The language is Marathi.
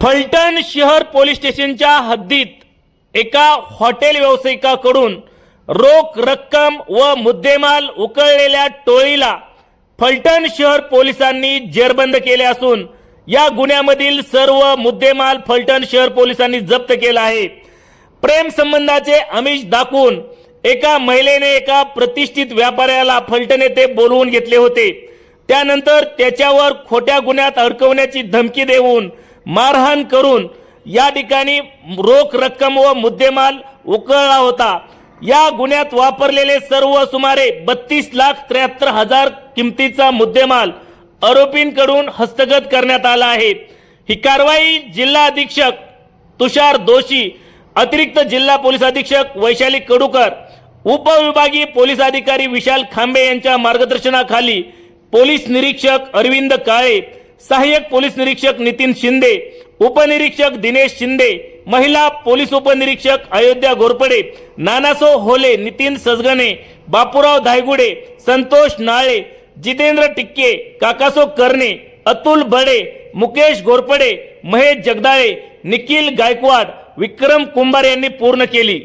फलटण शहर पोलीस स्टेशनच्या हद्दीत एका हॉटेल व्यावसायिकाकडून रोख रक्कम व मुद्देमाल उकळलेल्या टोळीला फलटण शहर पोलिसांनी जेरबंद केले असून या गुन्ह्यामधील सर्व मुद्देमाल फलटण शहर पोलिसांनी जप्त केला आहे। प्रेम संबंधाचे आमिष दाखवून एका महिलेने एका प्रतिष्ठित व्यापाऱ्याला फलटण येथे बोलवून घेतले होते। त्यानंतर त्याच्यावर खोट्या गुन्ह्यात अडकवण्याची धमकी देऊन मारहाण करून या ठिकाणी रोख रक्कम व मुद्देमाल उकळला होता। या गुन्ह्यात वापरलेले सर्व सुमारे 32,73,000 किमतीचा मुद्देमाल आरोपींकडून हस्तगत करण्यात आला आहे। ही कारवाई जिल्हा अधीक्षक तुषार दोशी, अतिरिक्त जिल्हा पोलीस अधीक्षक वैशाली कडूकर, उपविभागीय पोलीस अधिकारी विशाल खांबे यांच्या मार्गदर्शनाखाली पोलीस निरीक्षक अरविंद काळे, सहाय्यक पोलीस निरीक्षक नितीन शिंदे, उपनिरीक्षक दिनेश शिंदे, महिला पोलीस उपनिरीक्षक अयोध्या घोरपडे, नानासो होले, नितीन सजगणे, बापूराव धायगुडे, संतोष नाळे, जितेंद्र टिक्के, काकासो करणे, अतुल बडे, मुकेश घोरपडे, महेश जगदाळे, निखिल गायकवाड, विक्रम कुंभार यांनी पूर्ण केली।